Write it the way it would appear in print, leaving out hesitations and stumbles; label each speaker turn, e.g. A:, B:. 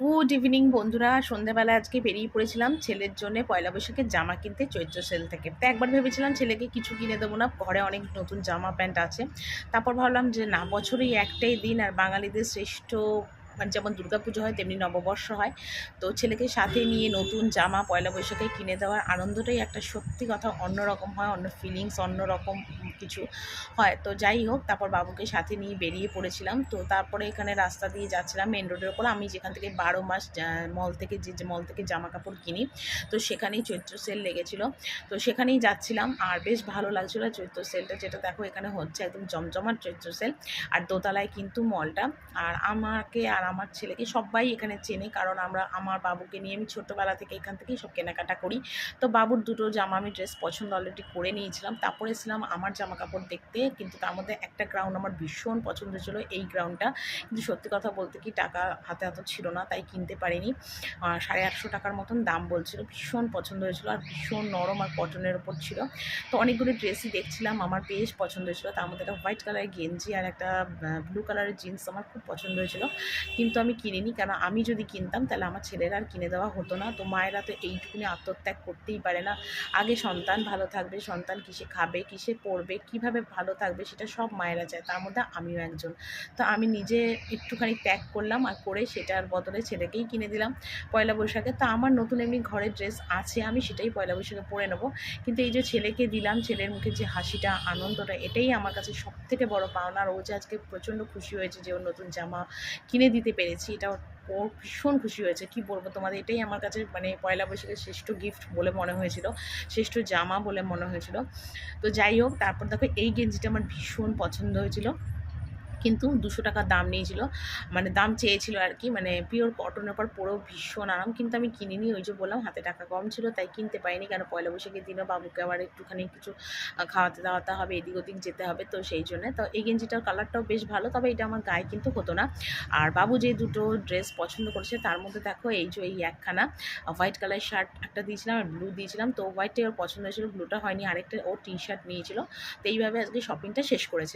A: Good evening বন্ধুরা। সন্ধ্যাবেলা আজকে বেরিয়ে পড়েছিলাম ছেলের জন্য পয়লা বৈশাখের জামা কিনতে চৈত্র সেল থেকে। তো একবার ভেবেছিলাম ছেলেকে কিছু কিনে দেবো না, ঘরে অনেক নতুন জামা প্যান্ট আছে। তারপর ভাবলাম যে না, বছরেই একটাই দিন, আর বাঙালিদের শ্রেষ্ঠ মানে যেমন দুর্গাপুজো হয় তেমনি নববর্ষ হয়। তো ছেলেকে সাথে নিয়ে নতুন জামা পয়লা বৈশাখে কিনে দেওয়ার আনন্দটাই একটা সত্যি কথা অন্যরকম হয়, অন্য ফিলিংস অন্যরকম কিছু হয়। তো যাই হোক, তারপর বাবুকে সাথে নিয়ে বেরিয়ে পড়েছিলাম। তো তারপরে এখানে রাস্তা দিয়ে যাচ্ছিলাম মেন রোডের ওপর, আমি যেখান থেকে 12 মাস মল থেকে যে মল থেকে জামা কাপড় কিনি, তো সেখানেই চৈত্র সেল লেগেছিল। তো সেখানেই যাচ্ছিলাম, আর বেশ ভালো লাগছিল চৈত্র সেলটা, যেটা দেখো এখানে হচ্ছে একদম জমজমাট চৈত্র সেল। আর দোতলায় কিন্তু মলটা। আর আমাকে আর আমার ছেলেকে সবাই এখানে চেনে, কারণ আমার বাবুকে নিয়ে আমি ছোটোবেলা থেকে এখান থেকেই সব কেনাকাটা করি। তো বাবুর দুটো জামা আমি ড্রেস পছন্দ অলরেডি করে নিয়েছিলাম, তারপরে ছিলাম আমার জামা কাপড় দেখতে। কিন্তু তার মধ্যে একটা গ্রাউন্ড আমার ভীষণ পছন্দ ছিল, এই গ্রাউন্ডটা। কিন্তু সত্যি কথা বলতে কি, টাকা হাতে এত ছিল না, তাই কিনতে পারিনি। 850 টাকার মতন দাম বলছিল। ভীষণ পছন্দ হয়েছিল, আর ভীষণ নরম আর কটনের ওপর ছিল। তো অনেকগুলো ড্রেসই দেখছিলাম, আমার বেশ পছন্দ হয়েছিল। তার মধ্যে একটা হোয়াইট কালারের গেঞ্জি আর একটা ব্লু কালারের জিন্স আমার খুব পছন্দ হয়েছিল। কিন্তু আমি কিনিনি, কেন আমি যদি কিনতাম তাহলে আমার ছেলেরা আর কিনে দেওয়া হতো না। তো মায়েরা তো এইটুকুনি আত্মত্যাগ করতেই পারে না। আগে সন্তান ভালো থাকবে, সন্তান কিসে খাবে, কিসে পড়বে, কিভাবে ভালো থাকবে, সেটা সব মায়েরা চায়, তার মধ্যে আমিও একজন। তো আমি নিজে একটুখানি ত্যাগ করলাম, আর করে সেটার বদলে ছেলেকেই কিনে দিলাম পয়লা বৈশাখে। তো আমার নতুন এমনি ঘরের ড্রেস আছে, আমি সেটাই পয়লা বৈশাখে পরে নেবো। কিন্তু এই যে ছেলেকে দিলাম, ছেলের মুখে যে হাসিটা, আনন্দটা, এটাই আমার কাছে সবথেকে বড় পাওনা। আর ও যে আজকে প্রচণ্ড খুশি হয়েছে যে ওর নতুন জামা কিনে দিতে পেরেছি, এটা ও ভীষণ খুশি হয়েছে। কি বলবো তোমাদের, এটাই আমার কাছে মানে পয়লা বৈশাখের শ্রেষ্ঠ গিফট বলে মনে হয়েছিল, শ্রেষ্ঠ জামা বলে মনে হয়েছিল। তো যাই হোক, তারপর দেখো এই গেঞ্জিটা আমার ভীষণ পছন্দ হয়েছিল, কিন্তু 200 টাকা দাম নিয়েছিল, মানে দাম চেয়েছিল আর কি। মানে পিওর কটনের উপর পরেও ভীষণ আরাম, কিন্তু আমি কিনিনি। ওই যে বললাম হাতে টাকা কম ছিল, তাই কিনতে পারিনি। কেন পয়লা বৈশাখের দিনও বাবুকে আবার একটুখানি কিছু খাওয়াতে দাওয়াতে হবে, এদিক ওদিক যেতে হবে, তো সেই জন্যে। তো এই গেঞ্জিটার কালারটাও বেশ ভালো, তবে এটা আমার গায়ে কিন্তু হতো না। আর বাবু যে দুটো ড্রেস পছন্দ করেছে, তার মধ্যে দেখো এই যে এই একখানা হোয়াইট কালার শার্ট একটা দিয়েছিলাম আর ব্লু দিয়েছিলাম। তো হোয়াইটটাই ওর পছন্দ হয়েছিল, ব্লুটা হয়নি। আরেকটা ও টি শার্ট নিয়েছিল। তো এইভাবে আজকে শপিংটা শেষ করেছিলাম।